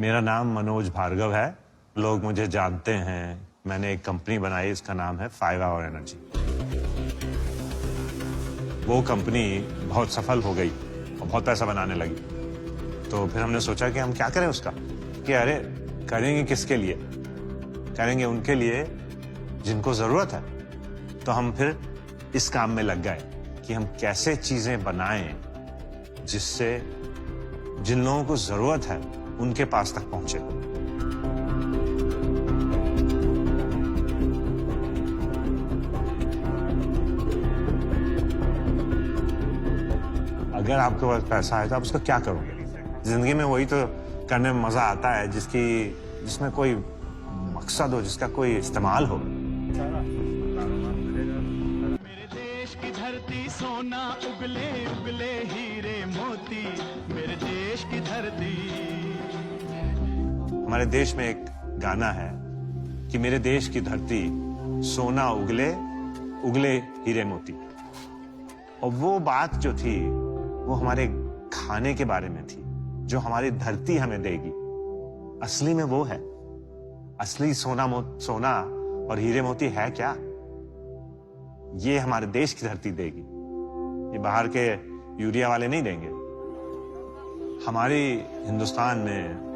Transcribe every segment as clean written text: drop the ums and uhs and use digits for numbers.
मेरा नाम मनोज भार्गव है। लोग मुझे जानते हैं। मैंने एक कंपनी बनाई, इसका नाम है 5 Hour Energy। वो कंपनी बहुत सफल हो गई और बहुत पैसा बनाने लगी। तो फिर हमने सोचा कि हम क्या करें उसका, कि अरे करेंगे किसके लिए? करेंगे उनके लिए जिनको जरूरत है। तो हम फिर इस काम में लग गए कि हम कैसे चीजें बनाएं जिससे जिन लोगों को जरूरत है उनके पास तक पहुंचे। अगर आपके पास पैसा है तो आप उसका क्या करोगे? जिंदगी में वही तो करने में मजा आता है जिसमें कोई मकसद हो, जिसका कोई इस्तेमाल हो। मेरे देश की धरती सोना उगले उगले हीरे मोती, मेरे देश की धरती। हमारे देश में एक गाना है कि मेरे देश की धरती सोना उगले उगले हीरे मोती। और वो बात जो थी वो हमारे खाने के बारे में थी, जो हमारी धरती हमें देगी। असली में वो है। असली सोना और हीरे मोती है क्या? ये हमारे देश की धरती देगी। ये बाहर के यूरिया वाले नहीं देंगे। हमारी हिंदुस्तान में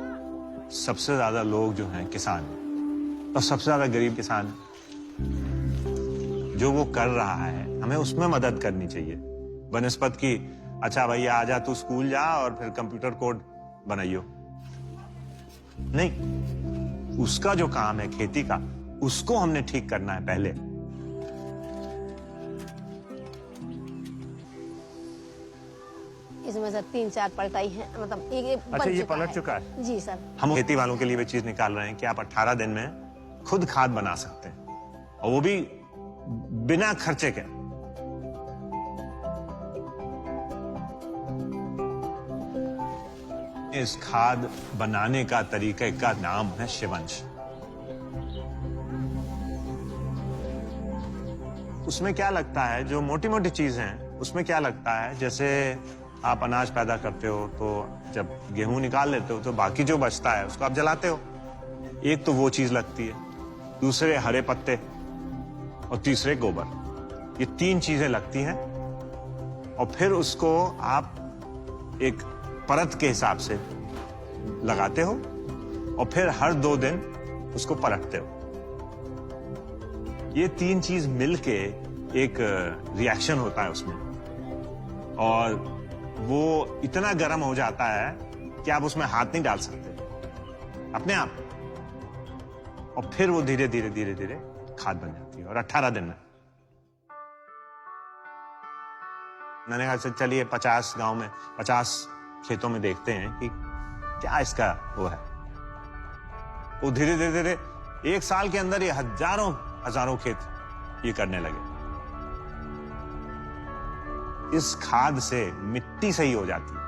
सबसे ज्यादा लोग जो हैं किसान हैं, और सबसे ज्यादा गरीब किसान हैं। जो वो कर रहा है हमें उसमें मदद करनी चाहिए, बनस्पत की अच्छा भैया आजा तू स्कूल जा और फिर कंप्यूटर कोड बनाइयो। नहीं, उसका जो काम है खेती का, उसको हमने ठीक करना है पहले। इसमें से 3-4 पलटाई है, मतलब एक अच्छा, ये पलट चुका है जी सर। हम खेती वालों के लिए भी चीज निकाल रहे हैं कि आप 18 दिन में खुद खाद बना सकते हैं, और वो भी बिना खर्चे के। इस खाद बनाने का तरीके का नाम है शिवंश। उसमें क्या लगता है, जो मोटी मोटी चीज हैं उसमें क्या लगता है, जैसे आप अनाज पैदा करते हो तो जब गेहूं निकाल लेते हो तो बाकी जो बचता है उसको आप जलाते हो। एक तो वो चीज लगती है, दूसरे हरे पत्ते, और तीसरे गोबर। ये 3 चीजें लगती हैं। और फिर उसको आप एक परत के हिसाब से लगाते हो, और फिर हर 2 दिन उसको पलटते हो। ये 3 चीज मिलके एक रिएक्शन होता है उसमें, और वो इतना गर्म हो जाता है कि आप उसमें हाथ नहीं डाल सकते अपने आप। और फिर वो धीरे धीरे धीरे धीरे खाद बन जाती है, और 18 दिन में। मैंने कहा चलिए 50 गांव में 50 खेतों में देखते हैं कि क्या इसका वो है। वो धीरे धीरे धीरे 1 साल के अंदर ये हजारों खेत ये करने लगे। इस खाद से मिट्टी सही हो जाती है।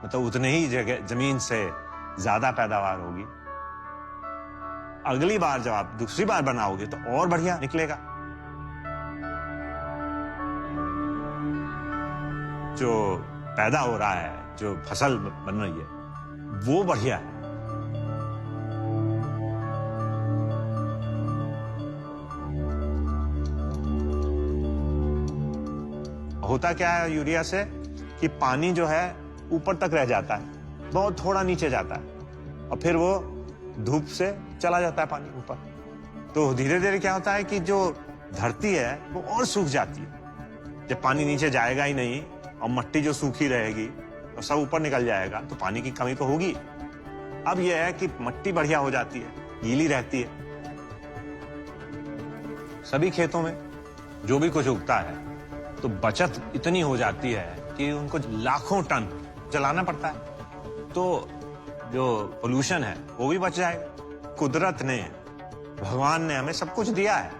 मतलब उतने ही जगह जमीन से ज्यादा पैदावार होगी। अगली बार जब आप दूसरी बार बनाओगे तो और बढ़िया निकलेगा। जो पैदा हो रहा है, जो फसल बन रही है, वो बढ़िया है। होता क्या है यूरिया से कि पानी जो है ऊपर तक रह जाता है, बहुत थोड़ा नीचे जाता है, और फिर वो धूप से चला जाता है पानी ऊपर। तो धीरे धीरे क्या होता है कि जो धरती है वो और सूख जाती है। जब पानी नीचे जाएगा ही नहीं और मिट्टी जो सूखी रहेगी और सब ऊपर निकल जाएगा तो पानी की कमी तो होगी। अब यह है कि मिट्टी बढ़िया हो जाती है, गीली रहती है। सभी खेतों में जो भी कुछ उगता है तो बचत इतनी हो जाती है कि उनको लाखों टन जलाना पड़ता है। तो जो पोल्यूशन है वो भी बच जाएगा। कुदरत ने, भगवान ने हमें सब कुछ दिया है।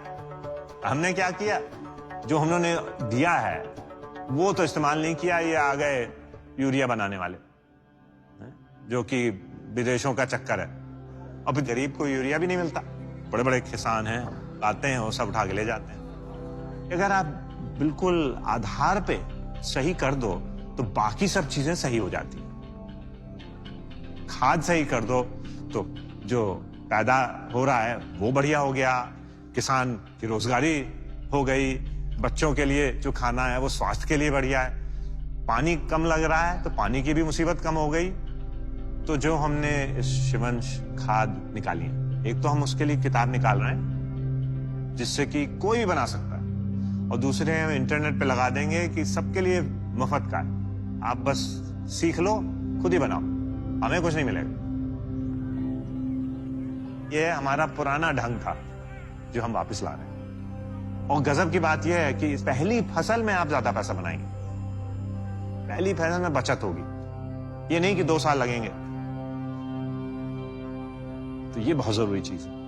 हमने क्या किया? जो हमने दिया है वो तो इस्तेमाल नहीं किया। ये आ गए यूरिया बनाने वाले, जो कि विदेशों का चक्कर है। अब गरीब को यूरिया भी नहीं मिलता। बड़े बड़े किसान हैं, आते हैं, वो सब उठा के ले जाते हैं। अगर आप बिल्कुल आधार पे सही कर दो तो बाकी सब चीजें सही हो जाती हैं। खाद सही कर दो तो जो पैदा हो रहा है वो बढ़िया हो गया, किसान की रोजगारी हो गई, बच्चों के लिए जो खाना है वो स्वास्थ्य के लिए बढ़िया है। पानी कम लग रहा है तो पानी की भी मुसीबत कम हो गई। तो जो हमने इस शिवंश खाद निकाली है, एक तो हम उसके लिए किताब निकाल रहे हैं जिससे कि कोई भी बना सकता है, और दूसरे हम इंटरनेट पे लगा देंगे कि सबके लिए मुफ्त का है, आप बस सीख लो, खुद ही बनाओ, हमें कुछ नहीं मिलेगा। ये हमारा पुराना ढंग था जो हम वापस ला रहे हैं। और गजब की बात यह है कि इस पहली फसल में आप ज्यादा पैसा बनाएंगे, पहली फसल में बचत होगी, ये नहीं कि 2 साल लगेंगे। तो ये बहुत जरूरी चीज है।